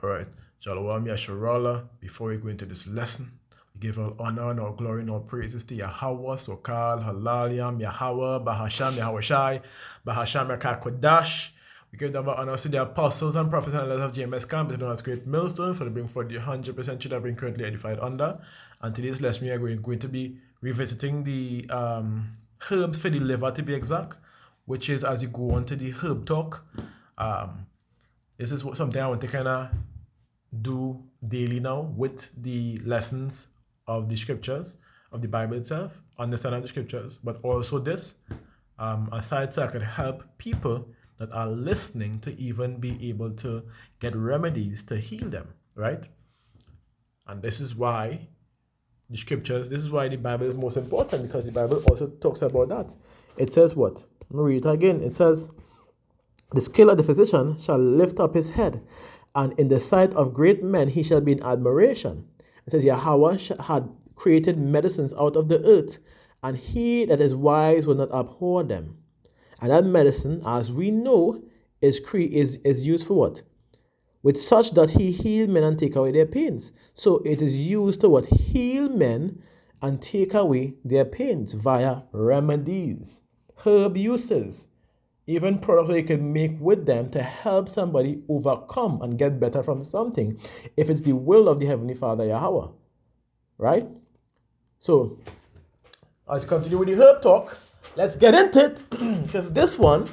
All right. Shalom, Yasharala. Before we go into this lesson, we give all honor and all glory and all praises to Yahweh, Sokal, Halalyam, Yahweh, Bahasham, Yahawashi, Bahasham, Yakakodash. We give them honor to the apostles and prophets and letters of James Camp, known as Great Millstone, for the bring forth the 100% should have been currently edified under. And today's lesson, we are going to be revisiting the herbs for the liver, to be exact, which is as you go on to the herb talk. This is something I want to kind of do daily now with the lessons of the scriptures, of the Bible itself, understanding the scriptures, but also this, aside so I could help people that are listening to even be able to get remedies to heal them, right? And this is why the scriptures, this is why the Bible is most important, because the Bible also talks about that. It says what? Let me read it again. It says, the skill of the physician shall lift up his head, and in the sight of great men he shall be in admiration. It says, Yahweh had created medicines out of the earth, and he that is wise will not abhor them. And that medicine, as we know, is used for what? With such doth he heal men and take away their pains. So it is used to what? Heal men and take away their pains via remedies, herb uses, even products that you can make with them to help somebody overcome and get better from something, if it's the will of the Heavenly Father Yahweh, right? So, as you continue with the herb talk, let's get into it, because this one,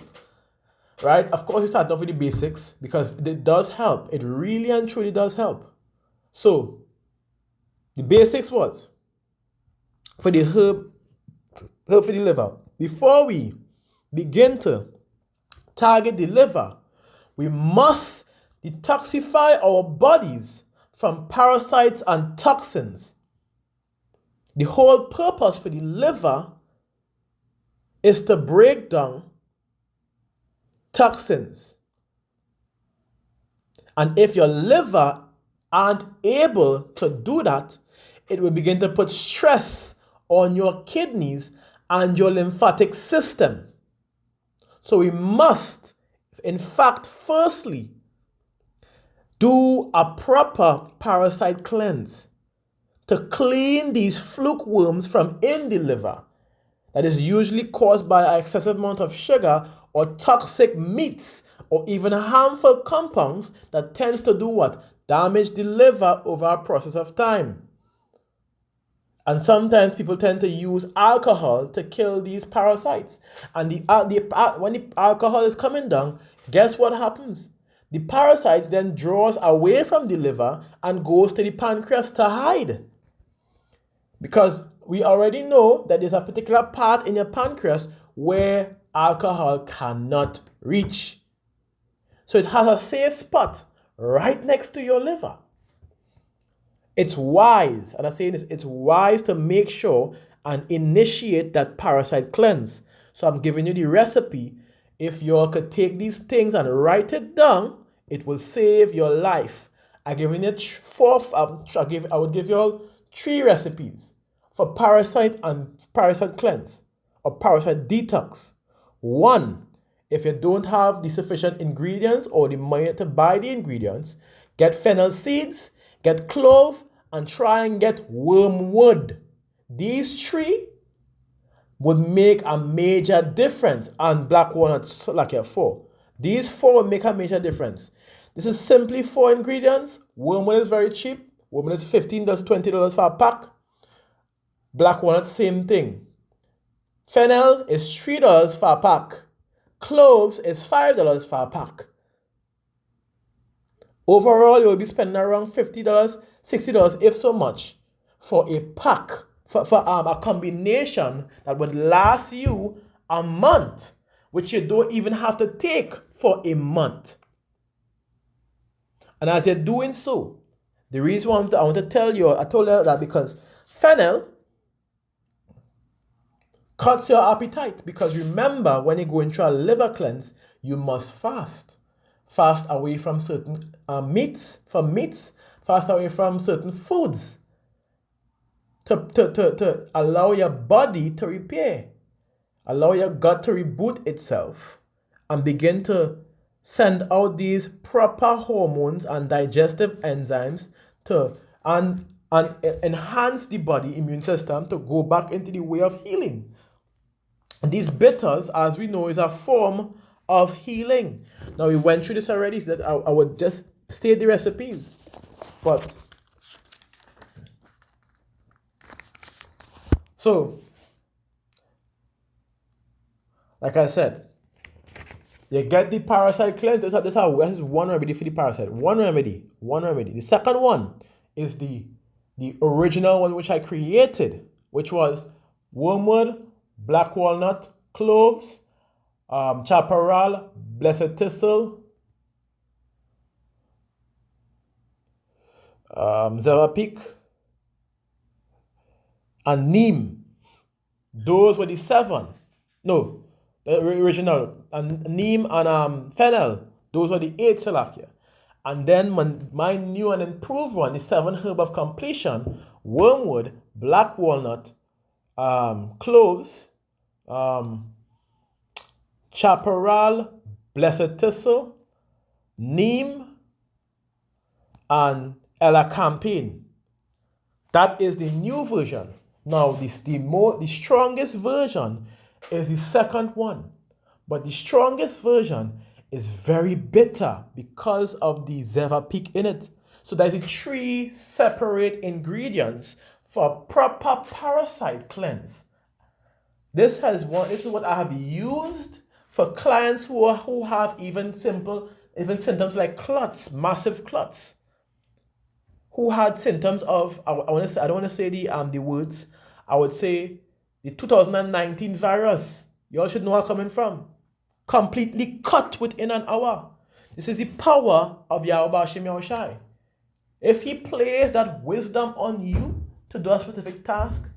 right, of course you start off with the basics, because it does help. It really and truly does help. So, the basics was, for the herb for the liver, before we begin to target the liver, we must detoxify our bodies from parasites and toxins. The whole purpose for the liver is to break down toxins. And if your liver aren't able to do that, it will begin to put stress on your kidneys and your lymphatic system. So we must, in fact, firstly, do a proper parasite cleanse to clean these fluke worms from in the liver that is usually caused by an excessive amount of sugar or toxic meats or even harmful compounds that tends to do what? Damage the liver over a process of time. And sometimes people tend to use alcohol to kill these parasites. And when the alcohol is coming down, guess what happens? The parasites then draws away from the liver and goes to the pancreas to hide. Because we already know that there's a particular part in your pancreas where alcohol cannot reach. So it has a safe spot right next to your liver. It's wise, and I'm saying this, it's wise to make sure and initiate that parasite cleanse. So I'm giving you the recipe. If you all could take these things and write it down, it will save your life. I would give you all 3 recipes for parasite and parasite cleanse or parasite detox. 1, if you don't have the sufficient ingredients or the money to buy the ingredients, get fennel seeds, get clove, and try and get wormwood. These 3 would make a major difference, and black walnuts like here 4. These 4 will make a major difference. This is simply 4 ingredients. Wormwood is very cheap. Wormwood is $15 to $20 for a pack. Black walnut, same thing. Fennel is $3 for a pack. Cloves is $5 for a pack. Overall, you'll be spending around $50, $60, if so much, for a pack, for a combination that would last you a month, which you don't even have to take for a month. And as you're doing so, the reason why I want to tell you, I told you that because fennel cuts your appetite. Because remember, when you're going through a liver cleanse, you must fast. Fast away from certain meats, fast away from certain foods to allow your body to repair, allow your gut to reboot itself and begin to send out these proper hormones and digestive enzymes to and enhance the body immune system to go back into the way of healing. These bitters, as we know, is a form of healing. Now, we went through this already, so that I would just state the recipes. But so, like I said, you get the parasite cleanse. This is one remedy for the parasite. One remedy. The second one is the original one which I created, which was wormwood, black walnut, cloves, chaparral, blessed thistle, zevapik, and neem. Those were the 7. No, the original. And neem and fennel. Those were the 8 Salakia. And then my new and improved one, the 7 herb of completion, wormwood, black walnut, cloves, chaparral, blessed thistle, neem, and elacampane. That is the new version. Now, the strongest version is the second one. But the strongest version is very bitter because of the zevapik in it. So there's 3 separate ingredients for proper parasite cleanse. This is what I have used for clients who have even symptoms like clots, massive clots, who had symptoms of, I don't want to say the words, I would say the 2019 virus. You all should know where I'm coming from. Completely cut within an hour. This is the power of Yahweh Hashem Yahushai. If he plays that wisdom on you to do a specific task,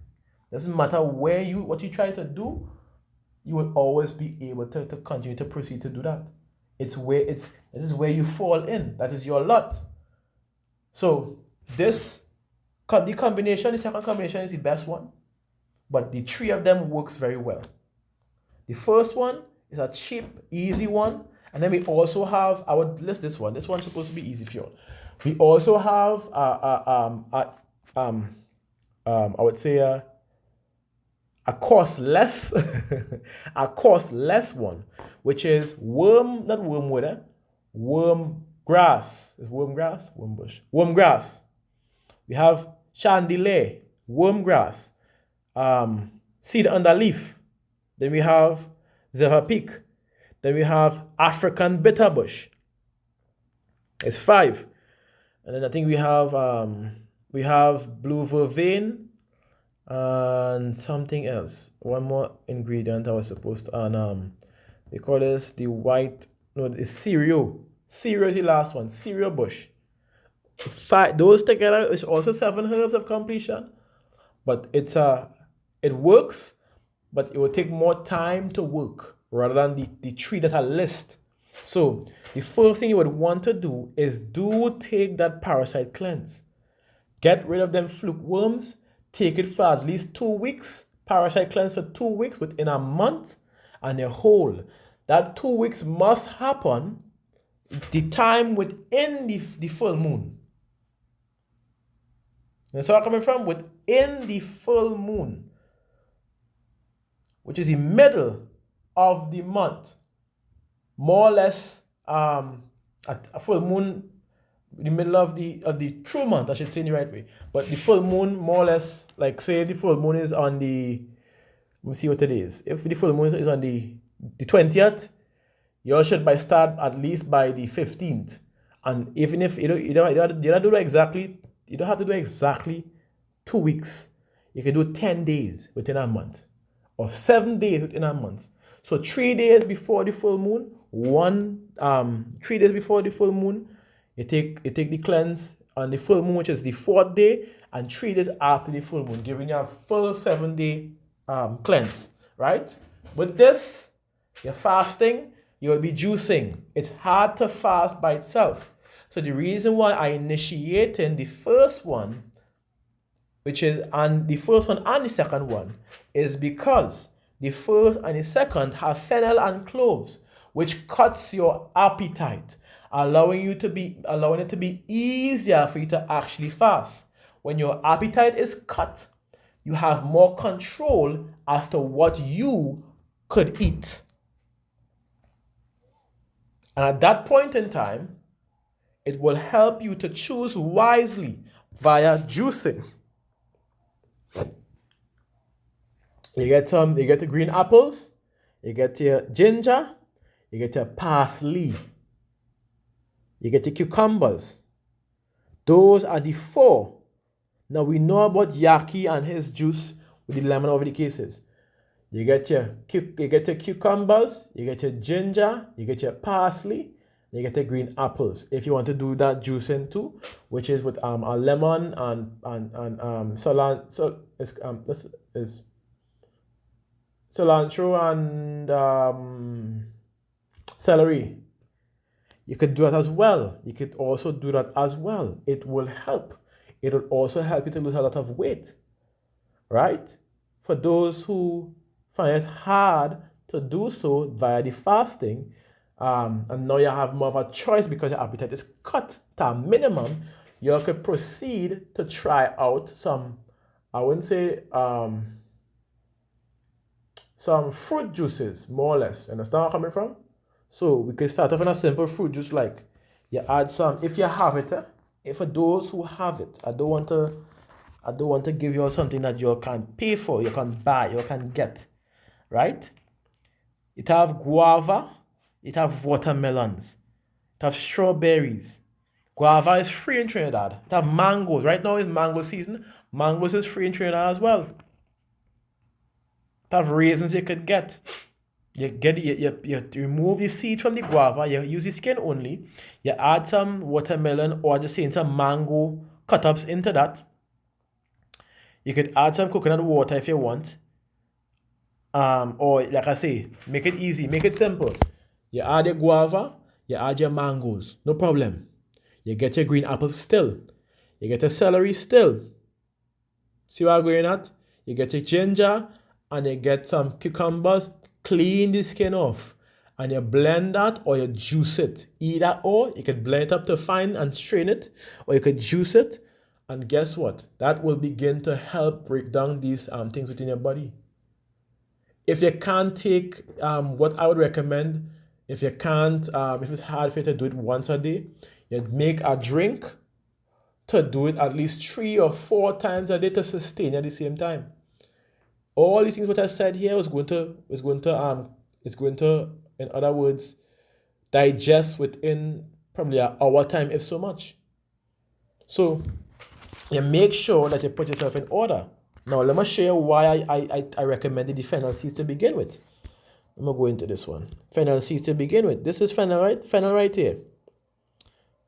doesn't matter what you try to do, you will always be able to continue to proceed to do that. This is where you fall in. That is your lot. So the second combination is the best one, but the 3 of them works very well. The first one is a cheap, easy one, and then we also have, I would list this one. This one's supposed to be easy for you. We also have I would say a costless a costless one, which is wormgrass. We have chandelier, wormgrass, seed under leaf. Then we have zevapik. Then we have African bitterbush. It's 5. And then I think we have blue vervain and something else. One more ingredient I was supposed to, and they call this the white, no, it's cereal. Cereal is the last one, cereal bush. 5, those together is also 7 herbs of completion. But it works, but it will take more time to work rather than the 3 that I list. So the first thing you would want to do is take that parasite cleanse. Get rid of them fluke worms. Take it for at least 2 weeks. Parasite cleanse for 2 weeks within a month, and you're whole. That 2 weeks must happen the time within the full moon. That's where I'm coming from. Within the full moon, which is the middle of the month, more or less, a full moon, the middle of the true month, I should say in the right way. But the full moon, more or less, like say the full moon is on the, let me see what it is. If the full moon is on the 20th, you should start at least by the 15th. And even if you don't have to do exactly 2 weeks. You can do 10 days within a month, or 7 days within a month. So 3 days before the full moon, 3 days before the full moon, you take the cleanse on the full moon, which is the 4th day, and 3 days after the full moon, giving you a full 7-day cleanse, right? With this, you're fasting, you'll be juicing. It's hard to fast by itself. So the reason why I initiated the first one, the first one and the second one, is because the first and the second have fennel and cloves, which cuts your appetite, allowing it to be easier for you to actually fast. When your appetite is cut, you have more control as to what you could eat. And at that point in time, it will help you to choose wisely via juicing. You get the green apples, you get your ginger, you get your parsley, you get your cucumbers. Those are the four. Now we know about Yaki and his juice with the lemon over the cases. You get your cucumbers, you get your ginger, you get your parsley, you get your green apples. If you want to do that juicing too, which is with a lemon and cilantro, cilantro and celery. You could do that as well. You could also do that as well. It will help. It will also help you to lose a lot of weight, right? For those who find it hard to do so via the fasting, and now you have more of a choice because your appetite is cut to a minimum, you could proceed to try out some, I wouldn't say, some fruit juices, more or less. Understand where I'm coming from? So we could start off in a simple fruit juice, like you add some, if you have it, if for those who have it, I don't want to give you something that you can pay for, you can buy, you can get, right? It have guava, it have watermelons, it have strawberries. Guava is free in Trinidad. It have mangoes. Right now is mango season. Mangoes is free in Trinidad as well. It have raisins you could get. You remove the seed from the guava, you use the skin only, you add some watermelon or just saying some mango cut-ups into that. You could add some coconut water if you want. Or like I say, make it easy, make it simple. You add your guava, you add your mangoes, no problem. You get your green apples still. You get your celery still. See what I'm going at? You get your ginger and you get some cucumbers. Clean the skin off and you blend that or you juice it. Either or, you could blend it up to fine and strain it, or you could juice it. And guess what? That will begin to help break down these things within your body. If you can't take what I would recommend, if you can't, if it's hard for you to do it once a day, you'd make a drink to do it at least 3 or 4 times a day to sustain at the same time. All these things what I said here is going to, in other words, digest within probably an hour time, if so much. So you make sure that you put yourself in order. Now let me show you why I recommended the fennel seeds to begin with. I'm gonna go into this one. Fennel seeds to begin with. This is fennel, right? Fennel right here.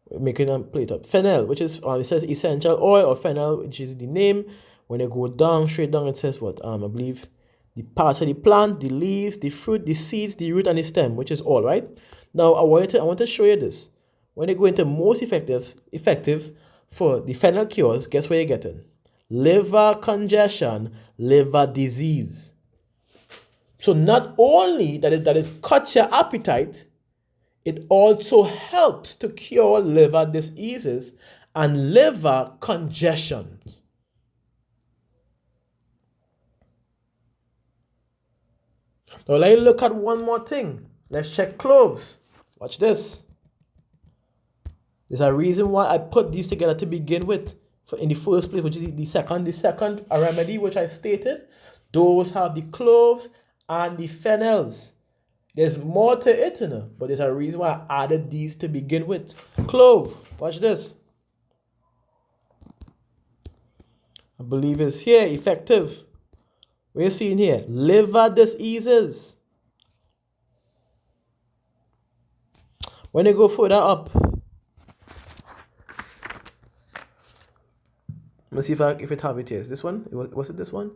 We're making a plate up. Fennel, which is it says essential oil, or fennel, which is the name. When you go down, straight down, it says what? I believe the parts of the plant, the leaves, the fruit, the seeds, the root, and the stem, which is all, right? Now, I want to show you this. When you go into most effective for the fennel cures, guess what you're getting? Liver congestion, liver disease. So not only that it cuts your appetite, it also helps to cure liver diseases and liver congestions. Now let's look at one more thing. Let's check cloves. Watch this. There's a reason why I put these together to begin with in the first place, which is the second remedy which I stated. Those have the cloves and the fennels. There's more to it, but there's a reason why I added these to begin with. Clove. Watch this. I believe it's here. Effective. We're seeing here, liver diseases. When you go further up, let me see if it have it here. Is this one? Was it this one?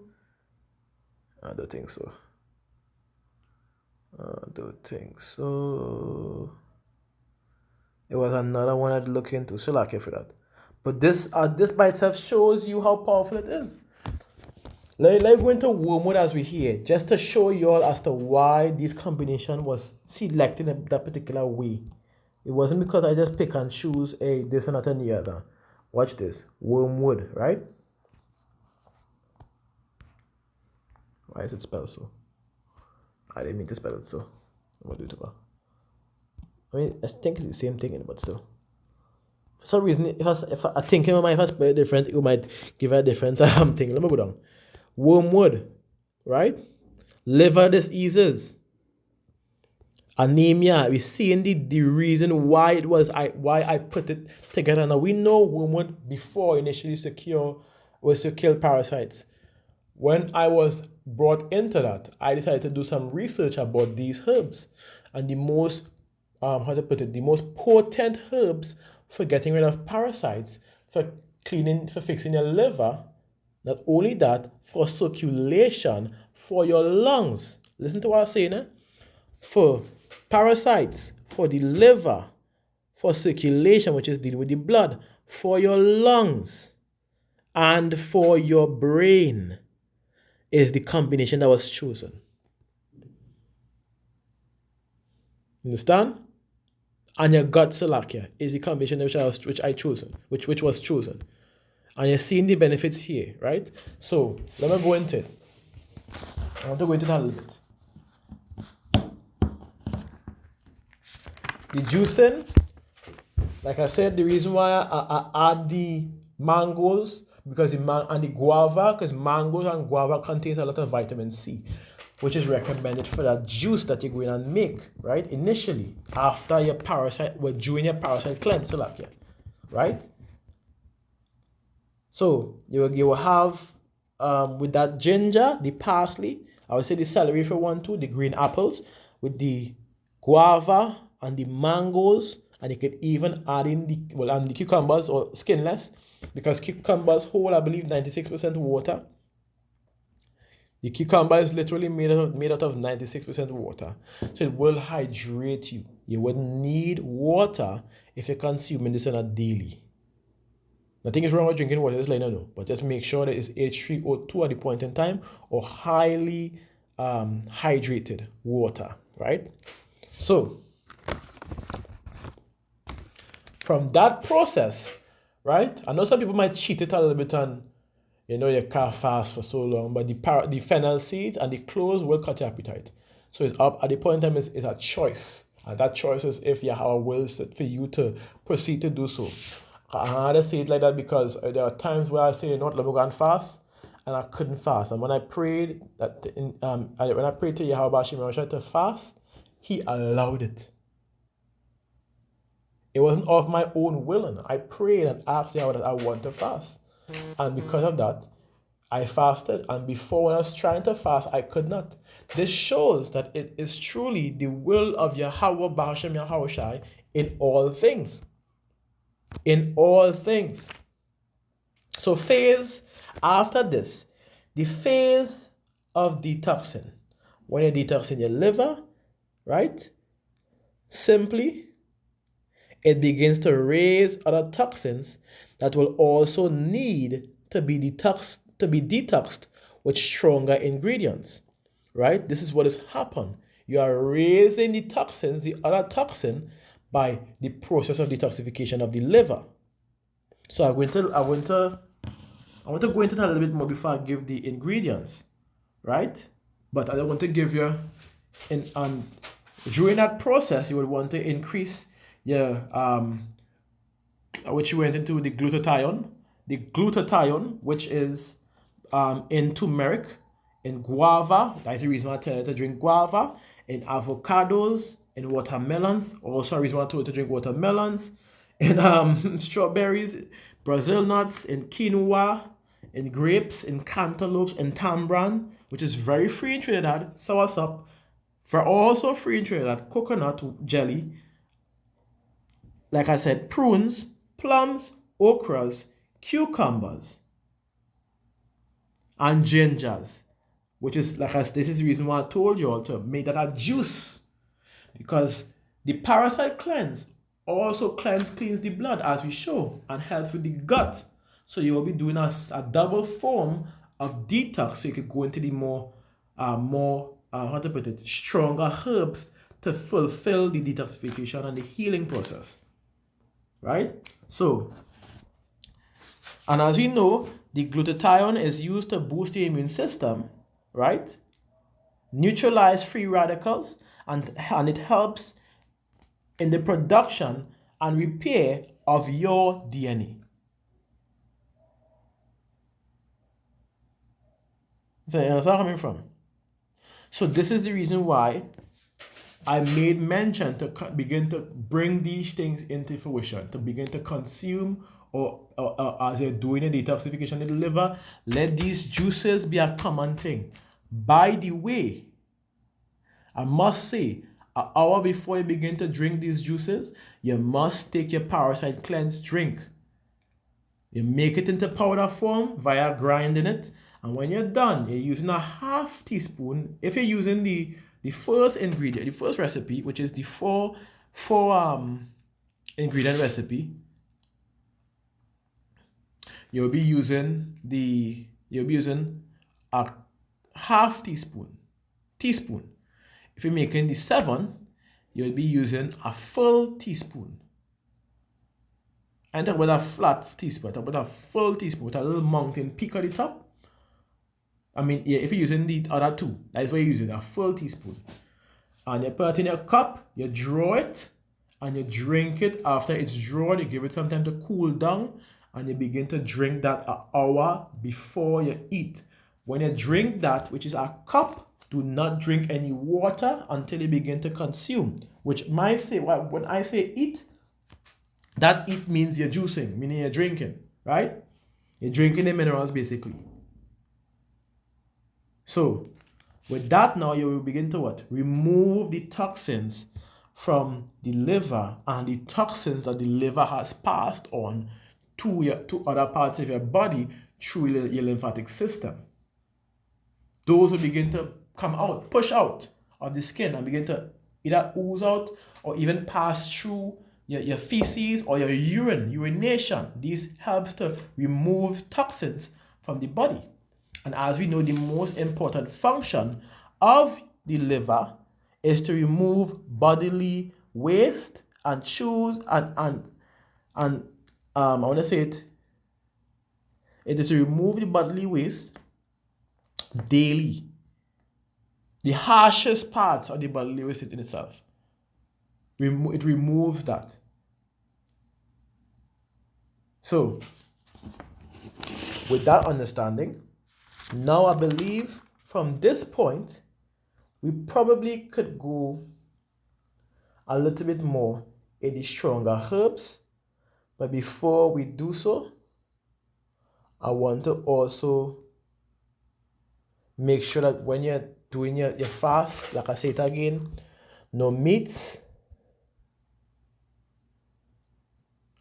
I don't think so. It was another one I'd look into, so lucky for that. But this by itself shows you how powerful it is. Let's go into wormwood as we hear, just to show you all as to why this combination was selected in that particular way. It wasn't because I just pick and choose a this and that and the other. Watch this. Wormwood, right? Why is it spelled so? I didn't mean to spell it so. I'm gonna do it over. I mean, I think it's the same thing, but still. For some reason, if I think in my mind, if I spell it different, it might give a different thing. Let me go down. Wormwood, right? Liver diseases, anemia. We see indeed the reason why it was why I put it together. Now we know wormwood before initially was to kill parasites. When I was brought into that, I decided to do some research about these herbs, and the most the most potent herbs for getting rid of parasites, for fixing your liver. Not only that, for circulation, for your lungs. Listen to what I'm saying, eh? For parasites, for the liver, for circulation, which is dealing with the blood, for your lungs, and for your brain is the combination that was chosen. Understand? And your gut salakia is the combination which was chosen. And you're seeing the benefits here, right? So let me go into it. I want to go into that a little bit. The juicing, like I said, the reason why I add the mangoes and the guava, because mangoes and guava contains a lot of vitamin C, which is recommended for that juice that you're going to make, right? Initially, after your during your parasite cleanse, right? So you will have with that ginger, the parsley, I would say the celery for 1, 2, the green apples, with the guava and the mangoes, and you could even add in the cucumbers or skinless, because cucumbers hold, I believe, 96% water. The cucumber is literally made out of 96% water, so it will hydrate you. You wouldn't need water if you're consuming this on a daily. Nothing is wrong with drinking water, just let you know. But just make sure that it's H3O2 at the point in time, or highly hydrated water, right? So, from that process, right? I know some people might cheat it a little bit on, you can't fast for so long, but the fennel seeds and the cloves will cut your appetite. So it's up at the point in time, it's a choice. And that choice is if Yahweh wills it for you to proceed to do so. I had to say it like that because there are times where I say, let me go and fast, and I couldn't fast. And when I prayed when I prayed to Yahweh to fast, He allowed it. It wasn't of my own willing. I prayed and asked Yahweh that I want to fast, and because of that, I fasted. And before, when I was trying to fast, I could not. This shows that it is truly the will of Yahweh Bahashem Yahweh Shai in all things. In all things. So phase after this, the phase of detoxing. When you're detoxing your liver, right? Simply, it begins to raise other toxins that will also need to be detoxed with stronger ingredients, right? This is what has happened. You are raising the toxins, the other toxin, by the process of detoxification of the liver. So I want to go into that a little bit more before I give the ingredients, right? But I want to give you, during that process, you would want to increase your which you went into the glutathione. The glutathione, which is in turmeric, in guava. That's the reason why I tell you to drink guava. In avocados, in watermelons. Also, the reason why I told you to drink watermelons. In strawberries, Brazil nuts, in quinoa, in grapes, in cantaloupes, in tamarind, which is very free in Trinidad, soursop, for also free in Trinidad, coconut jelly, like I said, prunes, plums, okras, cucumbers, and gingers, which is, this is the reason why I told you all to make that a juice, because the parasite cleanse also cleans the blood, as we show, and helps with the gut. So you will be doing a double form of detox, so you could go into the more how to put it, stronger herbs to fulfill the detoxification and the healing process, right? So, and as we know, the glutathione is used to boost the immune system, right? Neutralize free radicals, and it helps in the production and repair of your DNA. So you understand where I'm coming from? So this is the reason why I made mention to begin to bring these things into fruition, to begin to consume, or as you're doing a detoxification in the liver, let these juices be a common thing. By the way, I must say, an hour before you begin to drink these juices, you must take your parasite cleanse drink. You make it into powder form via grinding it, and when you're done, you're using a half teaspoon. If you're using the first ingredient, the first recipe, which is the four ingredient recipe, you'll be using a half teaspoon. If you're making the 7, you'll be using a full teaspoon. And talk about a flat teaspoon, talk about a full teaspoon with a little mountain peak at the top. I mean, yeah, if you're using the other 2, that's why you're using a full teaspoon. And you put it in your cup, you draw it, and you drink it. After it's drawn, you give it some time to cool down, and you begin to drink that an hour before you eat. When you drink that, which is a cup, do not drink any water until you begin to consume. Which might say, when I say eat, that eat means you're juicing, meaning you're drinking, right? You're drinking the minerals basically. So, with that now, you will begin to what? Remove the toxins from the liver and the toxins that the liver has passed on to other parts of your body through your lymphatic system. Those will begin to come out, push out of the skin and begin to either ooze out or even pass through your feces or your urination. This helps to remove toxins from the body. And as we know, the most important function of the liver is to remove bodily waste and choose I want to say it. It is to remove the bodily waste daily. The harshest parts of the bodily waste in itself. It removes that. So, with that understanding, now I believe from this point, we probably could go a little bit more in the stronger herbs. But before we do so, I want to also make sure that when you're doing your fast, like I say it again, no meats.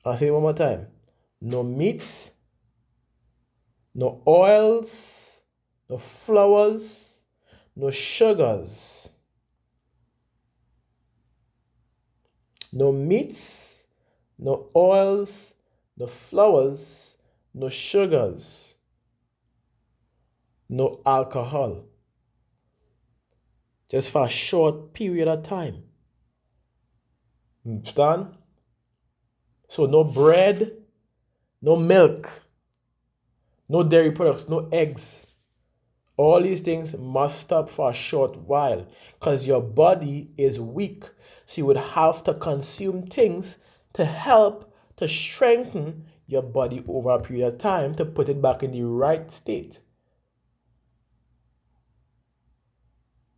I'll say it one more time. No meats, no oils, no flours, no sugars. No meats, no oils, no flours, no sugars, no alcohol. Just for a short period of time. Understand? So no bread, no milk, no dairy products, no eggs. All these things must stop for a short while because your body is weak. So you would have to consume things to help to strengthen your body over a period of time to put it back in the right state.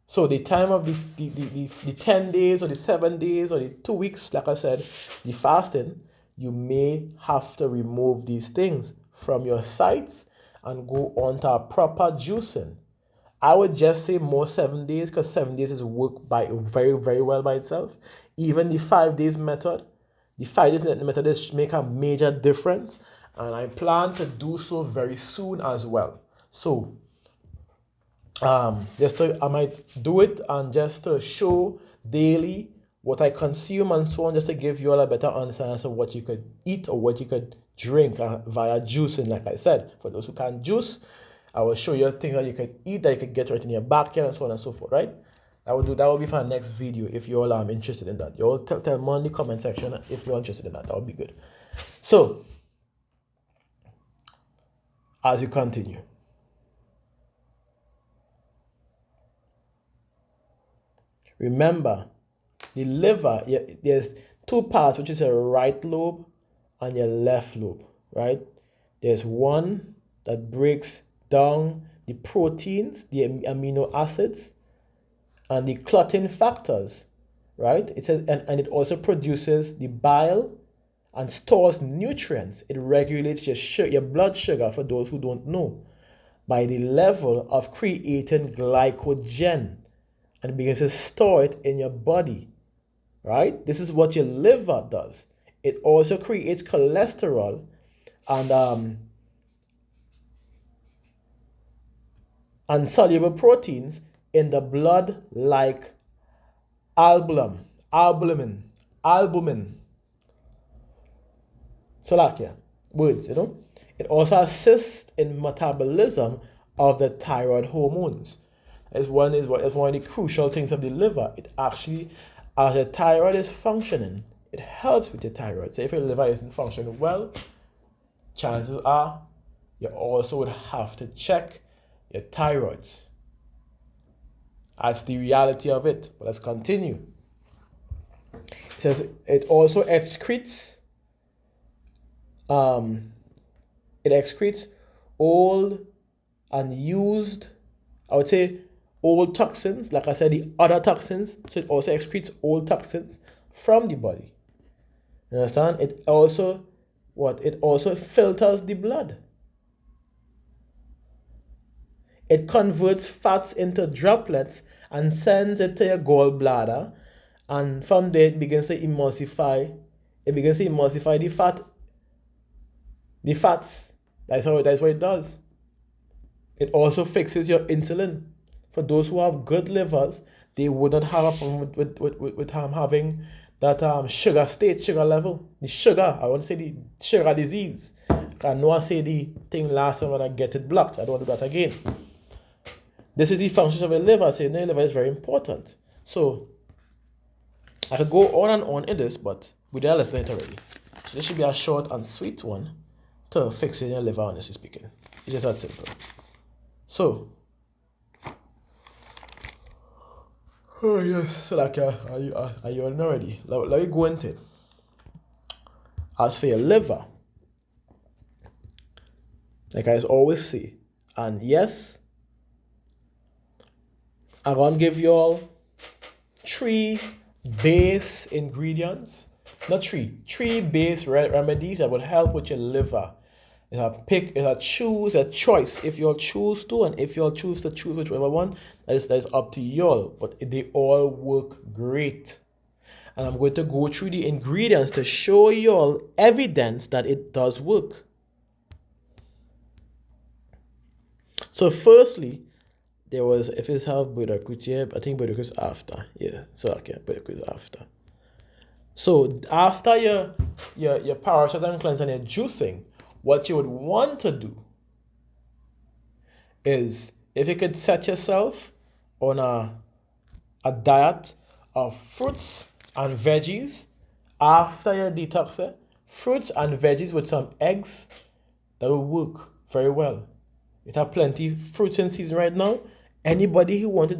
So the time of the 10 days or the 7 days or the 2 weeks, like I said, the fasting, you may have to remove these things from your sites and go on to a proper juicing. I would just say more 7 days because 7 days is work by very, very well by itself. Even the 5 days method, the 5 days method is make a major difference, and I plan to do so very soon as well. So, just so I might do it and just to show daily what I consume and so on, just to give you all a better understanding of what you could eat or what you could drink via juicing, like I said. For those who can't juice, I will show you things that you can eat that you can get right in your backyard and so on and so forth, right? That will be for our next video if you all are interested in that. You all tell me in the comment section if you're interested in that. That would be good. So, as you continue, remember the liver, there's two parts, which is a right lobe and your left lobe, right? There's one that breaks down the proteins, the amino acids, and the clotting factors, right? And it also produces the bile and stores nutrients. It regulates your blood sugar, for those who don't know, by the level of creating glycogen, and begins to store it in your body, right? This is what your liver does. It also creates cholesterol and soluble proteins in the blood, like albumin. Salakia, words, It also assists in metabolism of the thyroid hormones. It's one of the crucial things of the liver. It actually, as the thyroid is functioning, it helps with your thyroid. So if your liver isn't functioning well, chances are you also would have to check your thyroids. That's the reality of it. But let's continue. It says it also excretes old and used, I would say, old toxins. Like I said, the other toxins. So it also excretes old toxins from the body. You understand? It also filters the blood. It converts fats into droplets and sends it to your gallbladder, and from there it begins to emulsify. It begins to emulsify the fats. That's what it does. It also fixes your insulin. For those who have good livers, they would not have a problem with having that sugar level. The sugar, I want to say the sugar disease. I know I say the thing last time when I get it blocked. I don't want to do that again. This is the function of a liver. So your liver is very important. So I could go on and on in this, but we did listen it already. So this should be a short and sweet one to fixing your liver, honestly speaking. It's just that simple. So, oh yes, so like are you on already? Let me go into it. As for your liver, like I always say, and yes, I'm gonna give you all three base ingredients, three base remedies that will help with your liver. It's a choice. If you'll choose to, and if you'll choose to choose whichever one, that's up to y'all. But they all work great. And I'm going to go through the ingredients to show y'all evidence that it does work. So firstly, there was, if it's have Buddha-Kut here, I think Buddha-Kut is after. Yeah, so okay, Buddha-Kut is after. So after your parasite cleanse and your juicing, what you would want to do is, if you could set yourself on a diet of fruits and veggies after your detox, fruits and veggies with some eggs, that will work very well. It have plenty fruits in season right now. Anybody who want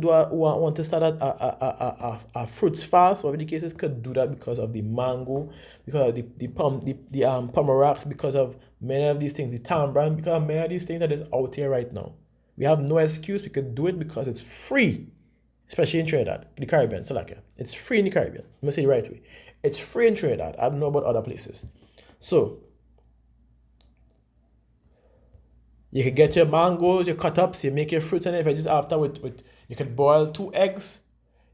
to start a fruits fast, or in the cases, could do that because of the mango, because of the pomegranates, because of many of these things, the tamarind, because of many of these things that is out here right now. We have no excuse. We could do it because it's free, especially in Trinidad, the Caribbean. So like, it's free in the Caribbean. I'm gonna say it the right way. It's free in Trinidad. I don't know about other places. So you can get your mangoes, your cut-ups, you make your fruits and veggies after with you could boil 2 eggs.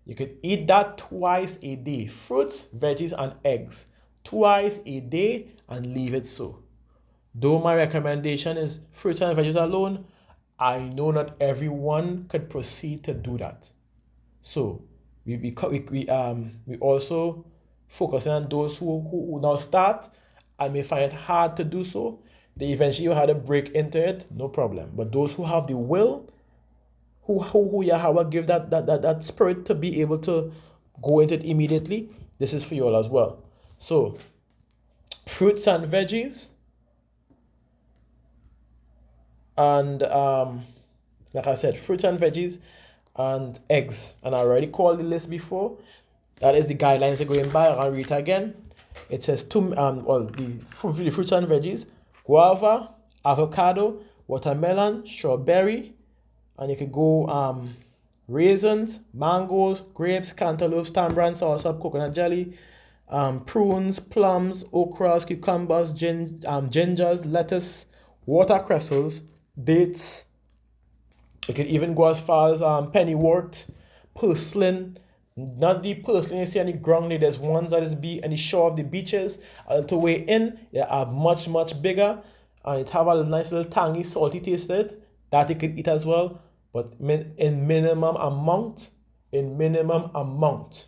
You could eat that twice a day. Fruits, veggies, and eggs. Twice a day, and leave it so. Though my recommendation is fruits and veggies alone, I know not everyone could proceed to do that. So we also focus on those who now start and may find it hard to do so. they eventually had to break into it, no problem. But those who have the will, who Yahweh give that spirit to be able to go into it immediately, this is for you all as well. So, fruits and veggies, and like I said, fruits and veggies and eggs. And I already called the list before. That is the guidelines they're going by. I'll read it again. It says the fruits and veggies: guava, avocado, watermelon, strawberry, and you could go raisins, mangoes, grapes, cantaloupes, tamarind, soursop, coconut jelly, prunes, plums, okras, cucumbers, gingers, lettuce, watercresses, dates. You could even go as far as pennywort, purslane. Not the purslane you see on the ground. There's ones that is be on the shore of the beaches. A little way in, they are much bigger, and it have a nice little tangy, salty taste to it. That you could eat as well, but in minimum amount. In minimum amount.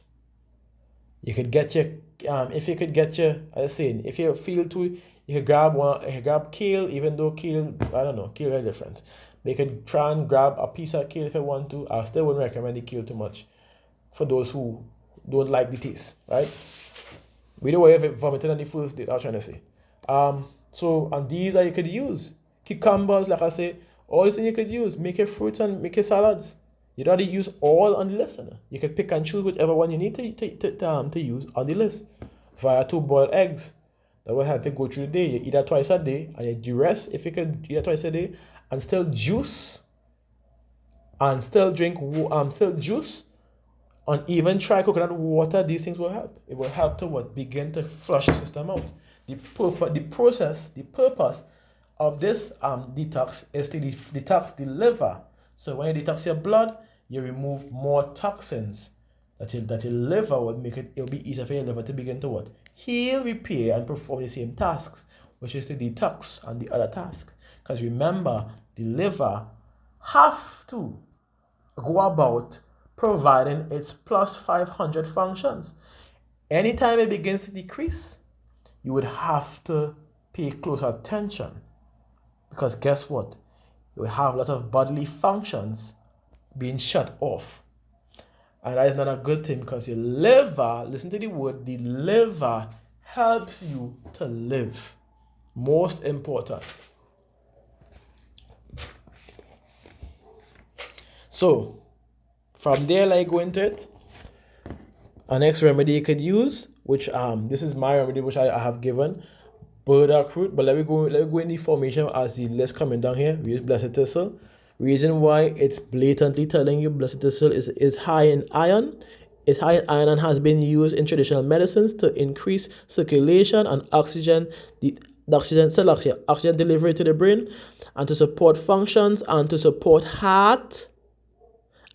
You could get your if you could get your, as I was saying, if you feel to, you could grab one. You could grab kale, even though kale, I don't know, kale is different. But you could try and grab a piece of kale if you want to. I still wouldn't recommend the kale too much for those who don't like the taste, right? We don't want to vomit on the first date, I was trying to say. So, and these that you could use. Cucumbers, like I say, all these things you could use. Make your fruits and make your salads. You don't have to use all on the list. You can pick and choose whichever one you need to use on the list. Via 2 boiled eggs. That will help you go through the day. You eat that twice a day, and you do rest if you could eat that twice a day, and still juice, and still drink still juice, and even try coconut water. These things will help. It will help to begin to flush the system out. The purpose of this detox is to detox the liver. So when you detox your blood, you remove more toxins. That your liver will make it. It'll be easier for your liver to begin to heal, repair, and perform the same tasks, which is to detox and the other tasks. Because remember, the liver have to go about providing its plus 500 functions. Anytime it begins to decrease, you would have to pay close attention, because guess what? You will have a lot of bodily functions being shut off. And that is not a good thing, because your liver, listen to the word, the liver helps you to live. Most important. So, from there, like go into it. Our next remedy you could use, which this is my remedy, which I have given, burdock root. But let me go in the formation as the list coming down here. We use blessed thistle. Reason why it's blatantly telling you blessed thistle is high in iron. It's high in iron and has been used in traditional medicines to increase circulation and oxygen delivery to the brain, and to support functions, and to support heart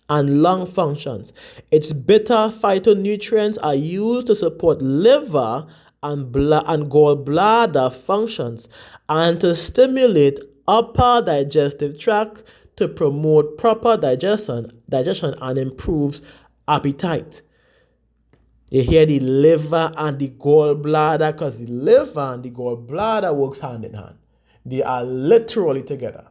and lung functions. Its bitter phytonutrients are used to support liver and gallbladder functions, and to stimulate upper digestive tract, to promote proper digestion and improves appetite. You hear the liver and the gallbladder, because the liver and the gallbladder works hand in hand. They are literally together.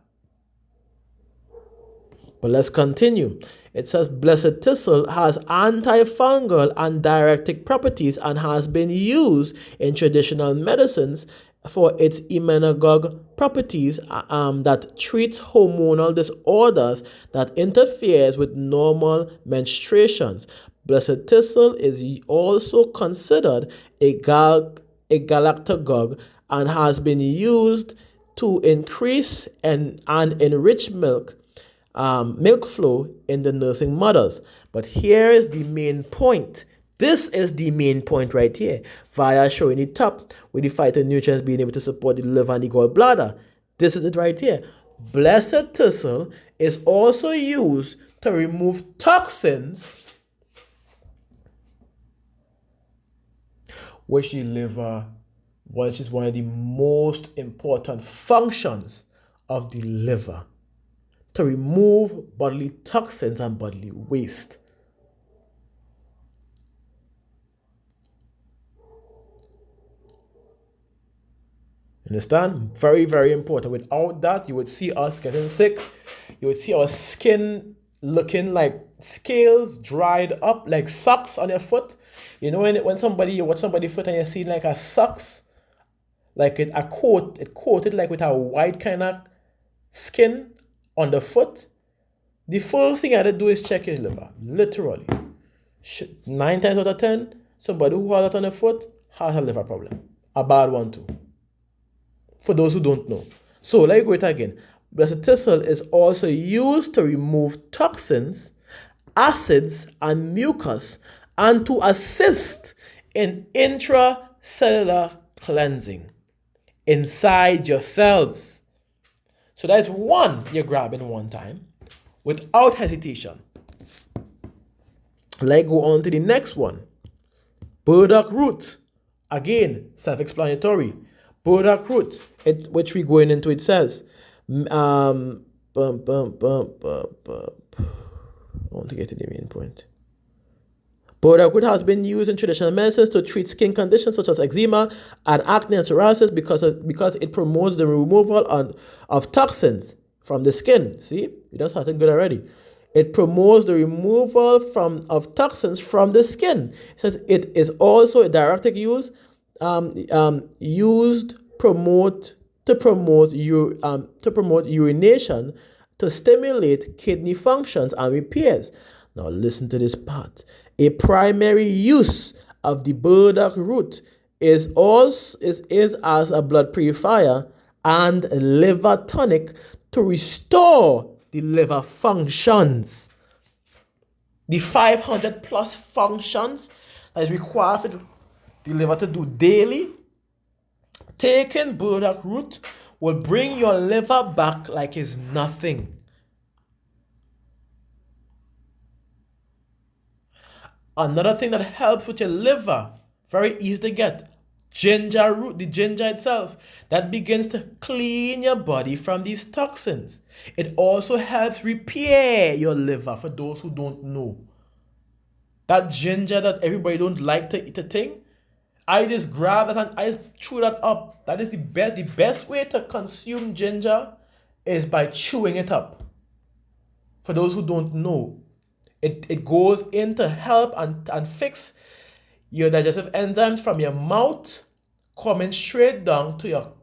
But let's continue. It says blessed thistle has antifungal and diuretic properties, and has been used in traditional medicines for its emmenagogue properties that treats hormonal disorders that interferes with normal menstruations. Blessed thistle is also considered a galactagogue, and has been used to increase and enrich milk flow in the nursing mothers. But here is the main point. This is the main point right here, via showing the top with the phytonutrients being able to support the liver and the gallbladder. This is it right here. Blessed thistle is also used to remove toxins, which the liver, which is one of the most important functions of the liver, to remove bodily toxins and bodily waste. Understand? Very, very important. Without that, you would see us getting sick. You would see our skin looking like scales dried up, like socks on your foot. You know, when somebody, you watch somebody's foot and you see like a socks, like it coated like with a white kind of skin on the foot. The first thing I had to do is check your liver. Literally. 9 times out of 10, somebody who has that on the foot has a liver problem. A bad one too. For those who don't know. So let me go it again. Blessed thistle is also used to remove toxins, acids, and mucus, and to assist in intracellular cleansing inside your cells. So that's one you're grabbing one time without hesitation. Let's go on to the next one. Burdock root. Again, self-explanatory. Burdock root, which we're going into, it says, I want to get to the main point. Burdock root has been used in traditional medicines to treat skin conditions such as eczema and acne and psoriasis because it promotes the removal of toxins from the skin. See, we done started good already. It promotes the removal of toxins from the skin. It says it is also a diuretic used to promote urination, to stimulate kidney functions and repairs. Now listen to this part. A primary use of the burdock root is as a blood purifier and liver tonic to restore the liver functions. The 500 plus functions that is required for the liver to do daily. Taking burdock root will bring your liver back like it's nothing. Another thing that helps with your liver, very easy to get, ginger root, the ginger itself, that begins to clean your body from these toxins. It also helps repair your liver, for those who don't know. That ginger that everybody don't like to eat a thing, I just grab that and I just chew that up. That is the best way to consume ginger is by chewing it up. For those who don't know, it goes in to help and fix your digestive enzymes from your mouth coming straight down to your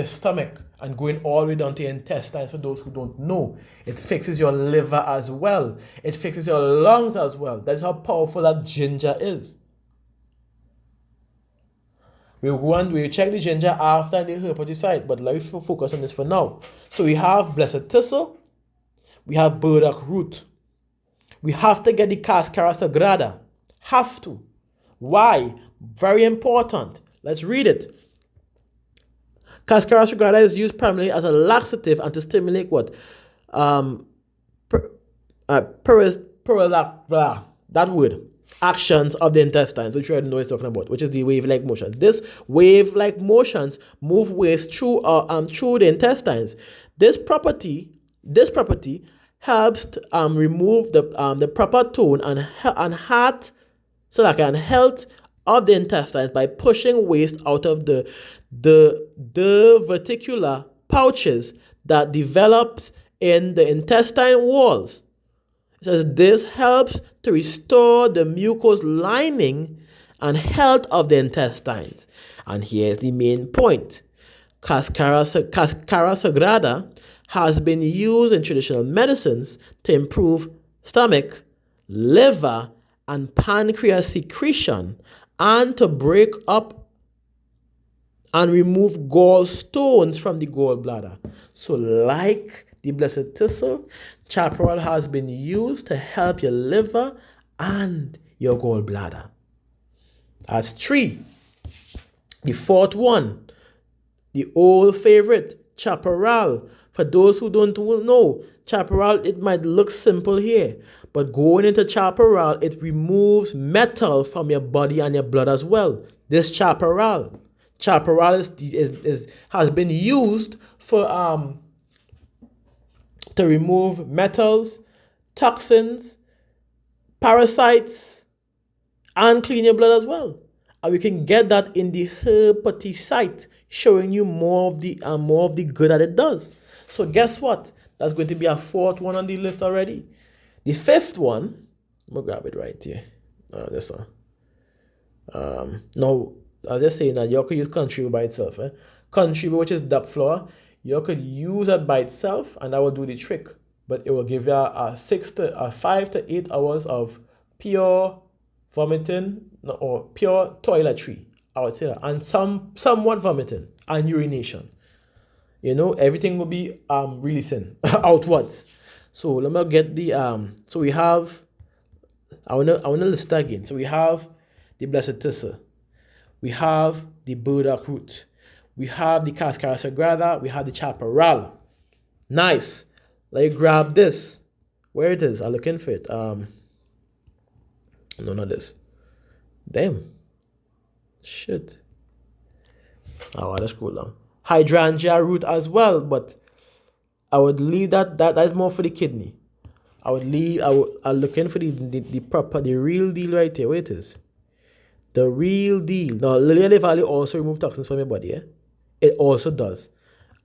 stomach and going all the way down to your intestines. For those who don't know, it fixes your liver as well. It fixes your lungs as well. That's how powerful that ginger is. We'll check the ginger after the herbicide, but let me focus on this for now. So we have blessed thistle, we have burdock root. We have to get the cascara sagrada. Have to. Why? Very important. Let's read it. Cascara sagrada is used primarily as a laxative and to stimulate what? That word. Actions of the intestines, which you already know is talking about, which is the wave-like motion. This wave-like motions move waste through the intestines. This property helps to remove the proper tone and health of the intestines by pushing waste out of the verticular pouches that develops in the intestine walls. It says this helps to restore the mucous lining and health of the intestines. And here's the main point. Cascara sagrada has been used in traditional medicines to improve stomach, liver, and pancreas secretion, and to break up and remove gallstones from the gallbladder. So like the blessed thistle, chaparral has been used to help your liver and your gallbladder. That's 3. The 4th one, the old favorite, chaparral. For those who don't know, chaparral, it might look simple here, but going into chaparral, it removes metal from your body and your blood as well. This chaparral has been used for to remove metals, toxins, parasites, and clean your blood as well. And we can get that in the herpety site, showing you more of the good that it does. So guess what? That's going to be a fourth one on the list already. The fifth one, I'm gonna grab it right here. This one. Now, I was just saying that you could use country by itself. Country, which is duck flour, you could use that by itself, and that will do the trick. But it will give you a 5 to 8 hours of pure vomiting or pure toiletry, I would say that, and somewhat vomiting and urination. Everything will be releasing outwards. So let me get the so we have, I wanna list that again. So we have the blessed thistle, we have the burdock root, we have the cascara sagrada, we have the chaparral. Nice. Let me grab this. Where it is? I'm looking for it. No, not this. Damn. Shit. Oh, let's scroll down. Hydrangea root as well, but I would leave that is more for the kidney. I'm looking for the proper, the real deal right here. Where it is? The real deal. Now, lily valley also remove toxins from your body. It also does.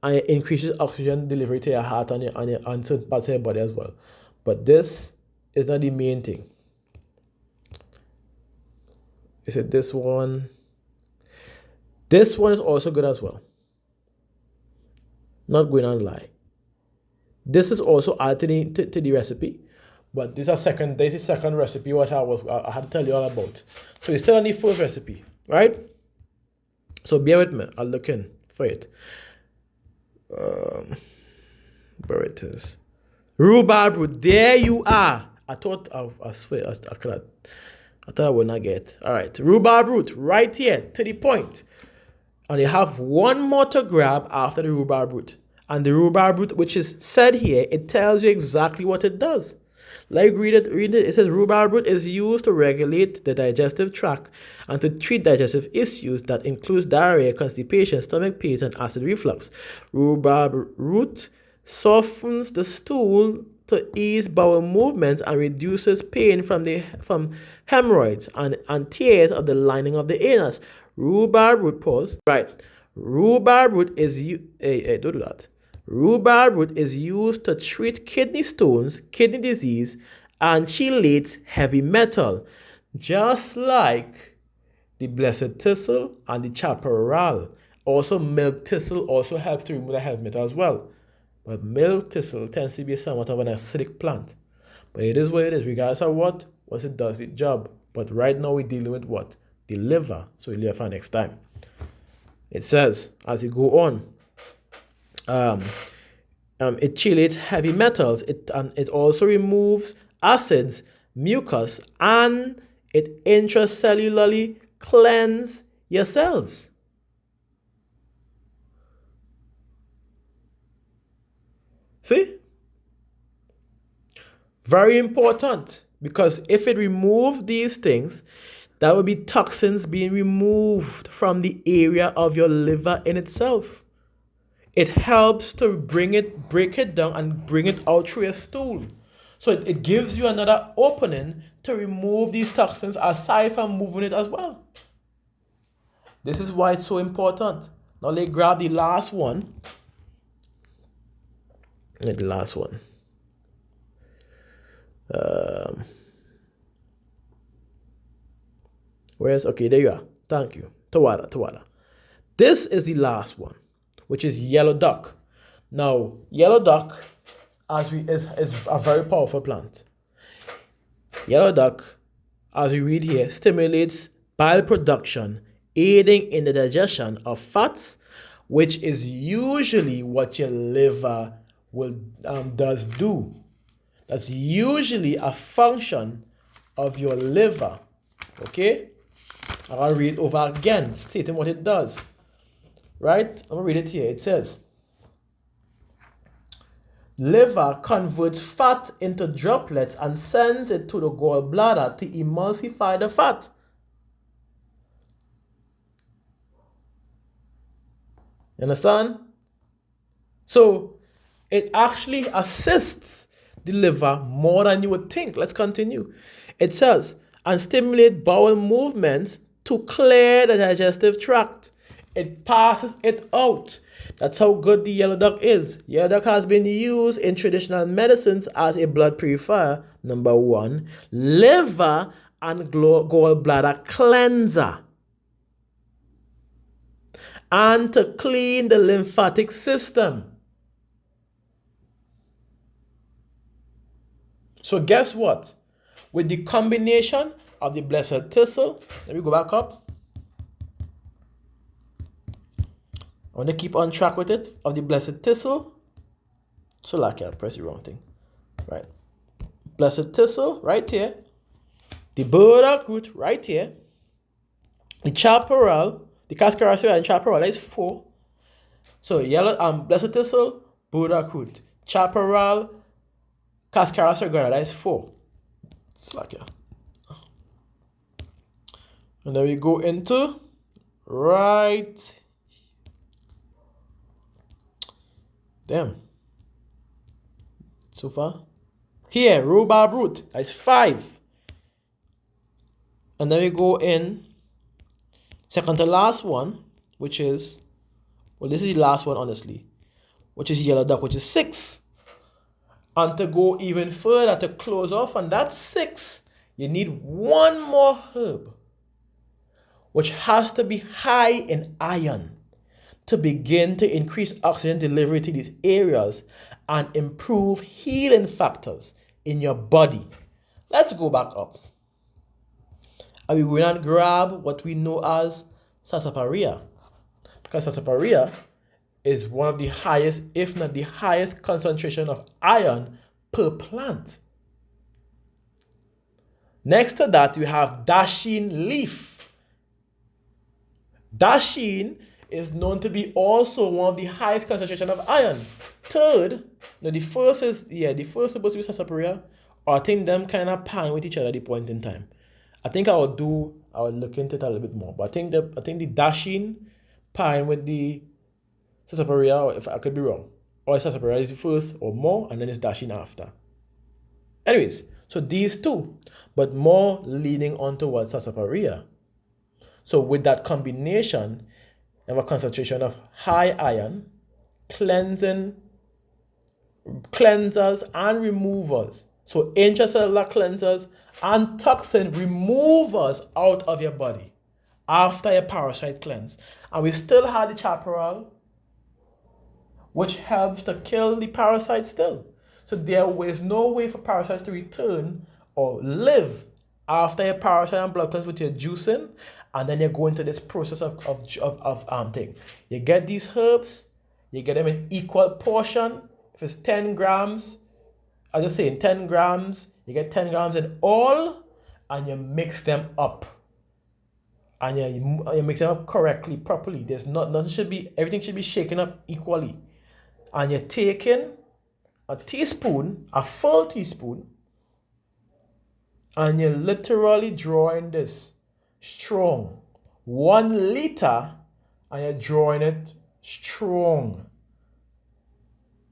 And it increases oxygen delivery to your heart and certain parts of your body as well. But this is not the main thing. Is it this one? This one is also good as well. Not going on lie. This is also added to the recipe, but this is the second recipe what I had to tell you all about. So you're still on the first recipe, right? So bear with me. I'll look in for it. Where it is? Rhubarb root. There you are. I thought I swear I thought I would not get. All right, rhubarb root right here to the point. And you have one more to grab after the rhubarb root. And the rhubarb root, which is said here, it tells you exactly what it does. Like read it. It says rhubarb root is used to regulate the digestive tract and to treat digestive issues that includes diarrhea, constipation, stomach pains, and acid reflux. Rhubarb root softens the stool to ease bowel movements and reduces pain from hemorrhoids and tears of the lining of the anus. Rhubarb root, pause. Right. Rhubarb root is don't do that. Rhubarb root is used to treat kidney stones, kidney disease, and chelates heavy metal, just like the blessed thistle and the chaparral. Also, milk thistle also helps to remove the heavy metal as well. But milk thistle tends to be somewhat of an acidic plant. But it is what it is, regardless of what, once it does its job. But right now we're dealing with what? The liver. So we'll leave it for next time. It says, as you go on, it chelates heavy metals. It also removes acids, mucus, and it intracellularly cleanses your cells. See? Very important, because if it removes these things, that will be toxins being removed from the area of your liver in itself. It helps to break it down and bring it out through your stool. So it gives you another opening to remove these toxins aside from moving it as well. This is why it's so important. Now let's grab the last one. The last one. Okay, there you are. Thank you. Tawada. This is the last one, which is yellow duck. Now, yellow duck is a very powerful plant. Yellow duck, as we read here, stimulates bile production, aiding in the digestion of fats, which is usually what your liver does do. That's usually a function of your liver. Okay? I'll read it over again, stating what it does. Right? I'm going to read it here. It says, liver converts fat into droplets and sends it to the gallbladder to emulsify the fat. You understand? So, it actually assists the liver more than you would think. Let's continue. It says, and stimulate bowel movements to clear the digestive tract. It passes it out. That's how good the yellow duck is. Yellow duck has been used in traditional medicines as a blood purifier, number one, liver and gallbladder cleanser, and to clean the lymphatic system. So guess what? With the combination of the blessed thistle, let me go back up. I want to keep on track with it. Of the blessed thistle. So like I press the wrong thing. Right. Blessed thistle right here. The burdock root right here. The chaparral, the cascaracea and chaparral, that is 4. So yellow blessed thistle, burdock root, chaparral, cascaracea, that is 4. It's like yeah. And then we go into right. Damn. So far. Here, rhubarb root. That's 5. And then we go in second to last one, which is, well, this is the last one, honestly, which is yellow duck, which is 6. And to go even further, to close off on that 6, you need one more herb, which has to be high in iron to begin to increase oxygen delivery to these areas and improve healing factors in your body. Let's go back up. And we will not grab what we know as sarsaparilla, because sarsaparilla is one of the highest, if not the highest concentration of iron per plant. Next to that, we have dasheen leaf. Dasheen is known to be also one of the highest concentration of iron. Third, now the first is supposed to be sarsaparilla, or I think them kind of pan with each other at the point in time. I think I will look into it a little bit more. But I think the dasheen pine with the sarsaparilla, or if I could be wrong, or sarsaparilla is first or more, and then it's dasheen after. Anyways, so these two, but more leaning on towards sarsaparilla. So with that combination, you have a concentration of high iron, cleansers and removers. So intracellular cleansers and toxin removers out of your body after a parasite cleanse. And we still have the chaparral, which helps to kill the parasite still. So there is no way for parasites to return or live after a parasite and blood cleanse with your juicing, and then you go into this process of thing. You get these herbs, you get them in equal portion. If it's 10 grams, I just saying 10 grams, you get 10 grams in all, and you mix them up. And you mix them up correctly, properly. Everything should be shaken up equally. And you're taking a full teaspoon, and you're literally drawing this strong. 1 liter, and you're drawing it strong.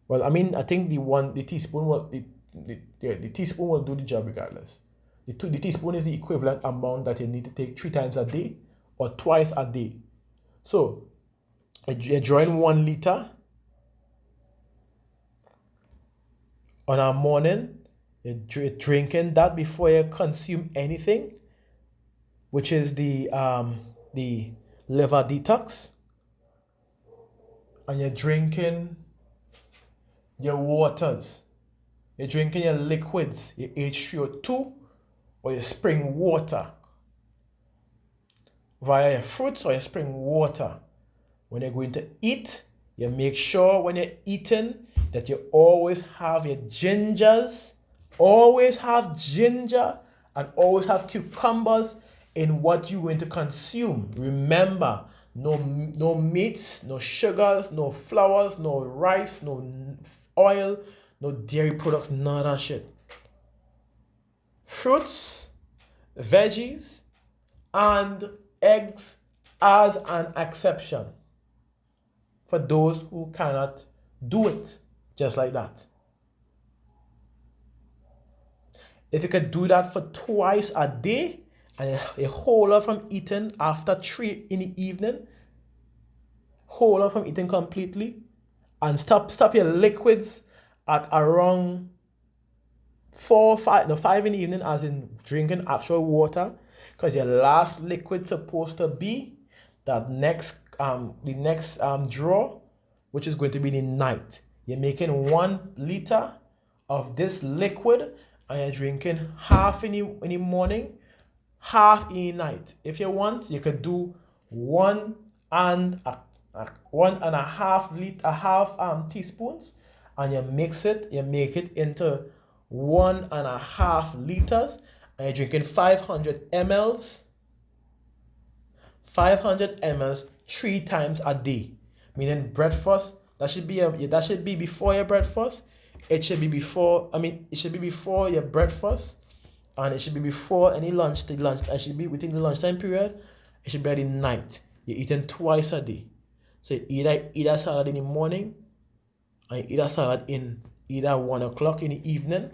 Well, I mean, I think the teaspoon will do the job regardless. The teaspoon is the equivalent amount that you need to take 3 times a day or twice a day. So you're drawing 1 liter on a morning. You're drinking that before you consume anything, which is the liver detox, and you're drinking your waters. You're drinking your liquids, your H3O2 or your spring water, via your fruits or your spring water. When you're going to eat, you make sure when you're eating that you always have your gingers, always have ginger, and always have cucumbers in what you're going to consume. Remember, no meats, no sugars, no flours, no rice, no oil, no dairy products, none of that shit. Fruits, veggies, and eggs as an exception for those who cannot do it just like that. If you could do that for twice a day and you hold her from eating after 3 in the evening, hold her from eating completely, and stop your liquids at around 5 in the evening, as in drinking actual water, because your last liquid supposed to be that the next draw, which is going to be the night. You're making 1 liter of this liquid, and you're drinking half in the morning, half in the night. If you want, you could do 1.5 teaspoons, and you mix it. You make it into 1.5 liters, and you're drinking 500 mls 3 times a day. Meaning breakfast. That should be before your breakfast. It should be before your breakfast, and it should be before any lunch. It should be within the lunchtime period. It should be at the night. You're eating twice a day. So you eat a salad in the morning, and you eat a salad in either 1 o'clock in the evening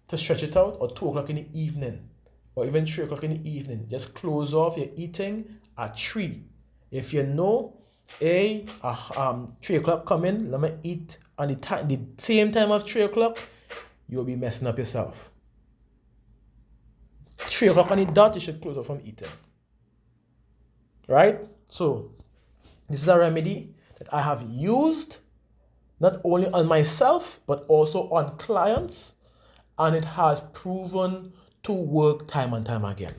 to stretch it out, or 2 o'clock in the evening, or even 3 o'clock in the evening. Just close off your eating at 3. If you know, 3 o'clock coming, let me eat on the same time of 3 o'clock, you'll be messing up yourself. 3 o'clock on the dot, you should close off from eating. Right? So, this is a remedy that I have used not only on myself, but also on clients, and it has proven to work time and time again.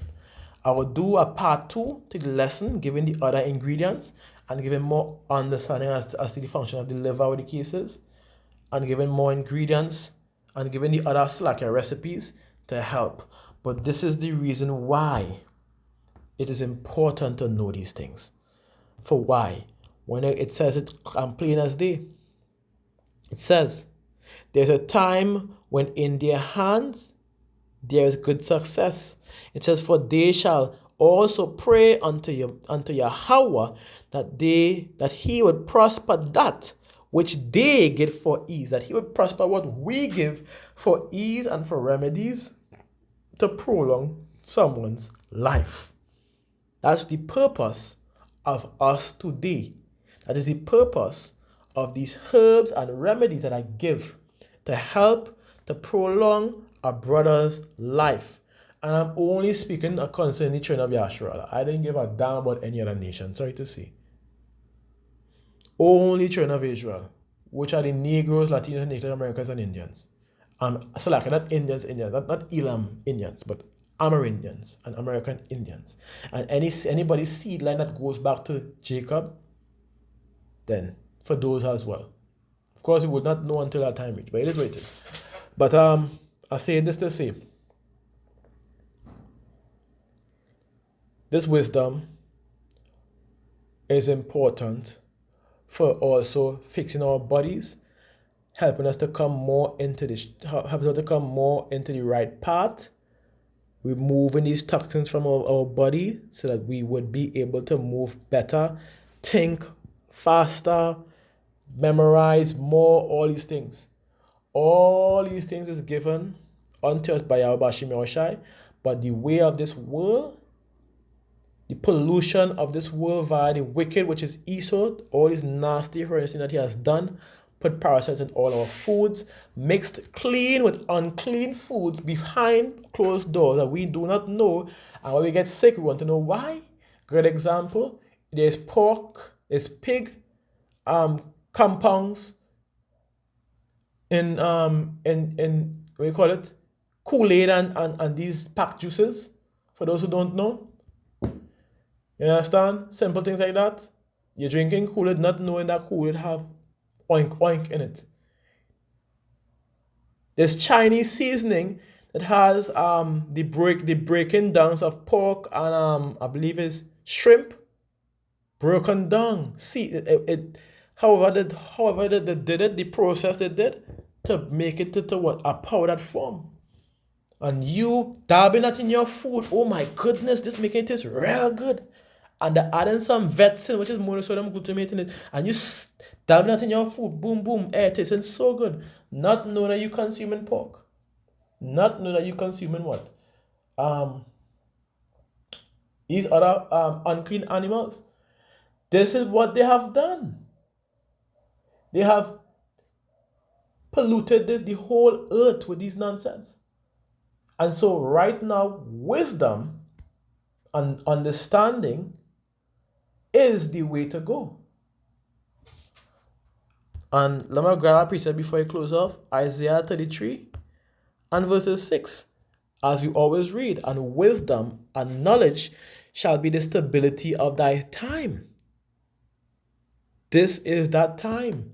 I will do a part 2 to the lesson, giving the other ingredients and giving more understanding as to the function of the liver with the cases, and giving more ingredients and giving the other slacker recipes to help. But this is the reason why it is important to know these things. For why? When it says it plain as day, it says, there's a time when in their hands there is good success. It says, for they shall also pray unto Yahweh that he would prosper that which they give for ease, that he would prosper what we give for ease and for remedies to prolong someone's life. That's the purpose of us today. That is the purpose of these herbs and remedies that I give to help to prolong a brother's life. And I'm only speaking concerning the children of Yasharala. I didn't give a damn about any other nation, sorry to say. Only children of Israel, which are the Negroes, Latinos, Native Americans, and Indians. So like not Indians, not Elam Indians, but Amerindians and American Indians. And anybody's seed line that goes back to Jacob, then for those as well. Of course, we would not know until that time reached, but it is what it is. But I say this to say, this wisdom is important for also fixing our bodies, helping us to come more into the right path, removing these toxins from our body so that we would be able to move better, think faster, memorize more, all these things. All these things is given unto us by our Bashim Yoshai, but the way of this world, the pollution of this world via the wicked, which is Esau, all these nasty horrendous things that he has done, put parasites in all our foods, mixed clean with unclean foods behind closed doors that we do not know, and when we get sick, we want to know why. Good example, there's pork, there's pig compounds in what you call it, Kool-Aid and these packed juices, for those who don't know. You understand? Simple things like that. You're drinking Kool-Aid not knowing that Kool-Aid have oink in it. There's Chinese seasoning that has the breaking down of pork and I believe it's shrimp broken down. See however they did it, the process they did to make it to what? A powdered form. And you dabbing that in your food, oh my goodness, this making it taste real good. And they're adding some vetsin, which is monosodium glutamate in it, and you dabbing that in your food, boom, boom, it tasting so good. Not knowing that you're consuming pork. Not knowing that you're consuming what? these other unclean animals. This is what they have done. They have polluted the whole earth with these nonsense. And so right now, wisdom and understanding is the way to go. And let me grab a precept before I close off. Isaiah 33 and verses 6. As we always read, and wisdom and knowledge shall be the stability of thy time. This is that time.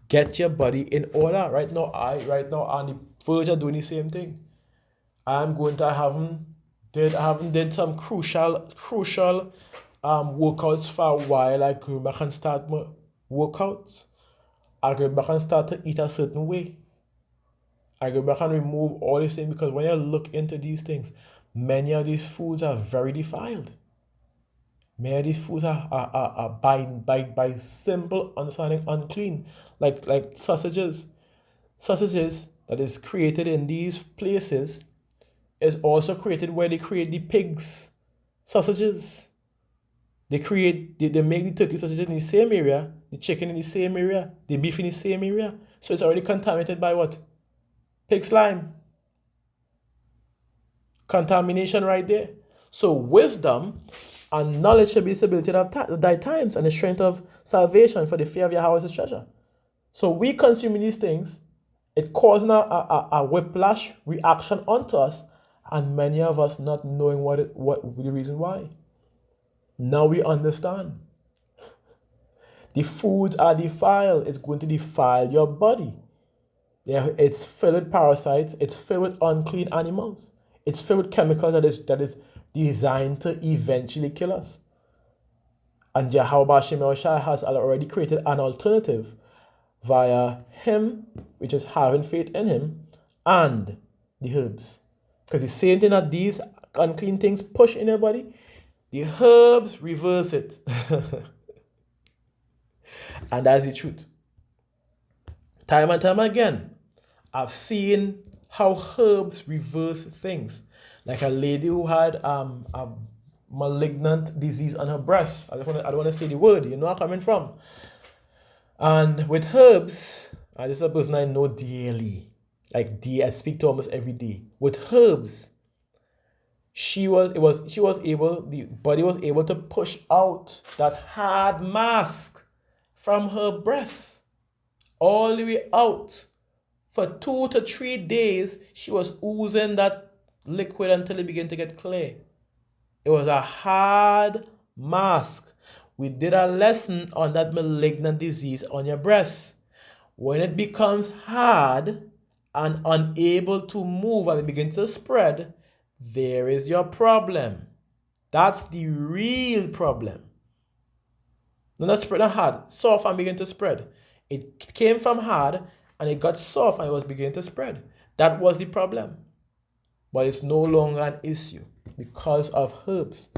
Get your body in order. Right now, I'm on the verge of doing the same thing. I'm going to haven't did some crucial workouts for a while. I go back and start my workouts. I go back and start to eat a certain way. I go back and remove all these things, because when you look into these things, many of these foods are very defiled. Many of these foods are by simple understanding unclean, like sausages. Sausages that is created in these places is also created where they create the pigs sausages. They make the turkey sausages in the same area, the chicken in the same area, the beef in the same area. So it's already contaminated by what? Pig slime. Contamination right there. So wisdom and knowledge shall be the stability of thy times, and the strength of salvation, for the fear of Yahweh is his treasure. So we consuming these things, it causing a whiplash reaction onto us, and many of us not knowing what the reason why. Now we understand. The foods are defiled. It's going to defile your body. It's filled with parasites. It's filled with unclean animals. It's filled with chemicals that is designed to eventually kill us. And Yahweh Shemel has already created an alternative via him, which is having faith in him, and the herbs. Because the same thing that these unclean things push in your body, the herbs reverse it. And that's the truth. Time and time again, I've seen how herbs reverse things. Like a lady who had a malignant disease on her breast. I don't want to say the word, you know where I'm coming from. And with herbs, and this is a person I know dearly, I speak to almost every day. With herbs, the body was able to push out that hard mask from her breast, all the way out. For 2 to 3 days, she was oozing that liquid until it began to get clear. It was a hard mask. We did a lesson on that malignant disease on your breast. When it becomes hard and unable to move and it begins to spread, there is your problem. That's the real problem. Not spread hard, soft and begin to spread. It came from hard and it got soft and it was beginning to spread. That was the problem. But it's no longer an issue because of herbs.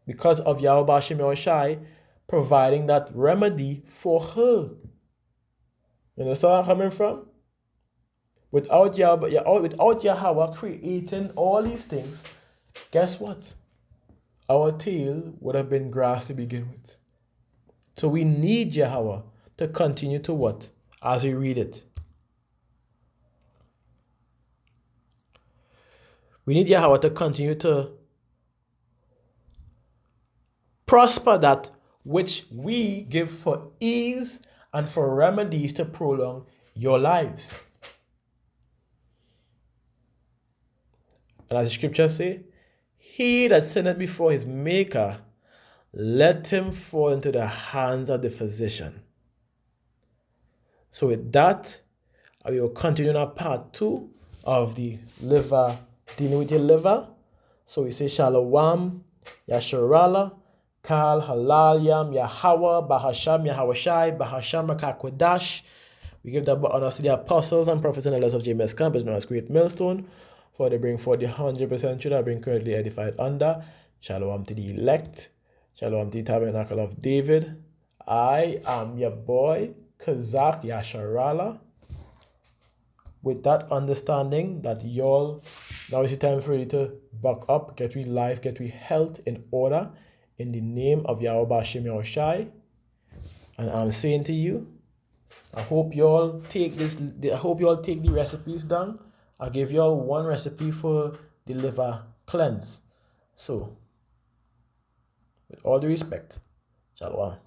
Because of Yahweh Shai providing that remedy for her. You understand where I'm coming from? Without Yahweh creating all these things, guess what? Our tail would have been grass to begin with. So we need Yahweh to continue to what? As we read it. We need Yahweh to continue to prosper that which we give for ease and for remedies to prolong your lives. And as the scriptures say, he that sinneth before his maker, let him fall into the hands of the physician. So with that, we will continue on our part 2 of the liver, dealing with your liver. So we say Shalom, Yasharala, Kal, Halal, Yam, Yahweh, Bahasham, Yahweh Shai, Bahasham, Rakakwedash. We give the honors to the apostles and prophets and elders of James Camp, known as Great Millstone, for they bring forth the 100% truth that bring currently edified under. Shalom to the elect. Shalom to the tabernacle of David. I am your boy, Kazak Yasharala. with that understanding that y'all, now is the time for you to buck up, get we life, get we health in order in the name of Yahweh Bashim Yahushai. And I'm saying to you, I hope y'all take the recipes down. I'll give y'all one recipe for the liver cleanse. So, with all the respect, Shalom.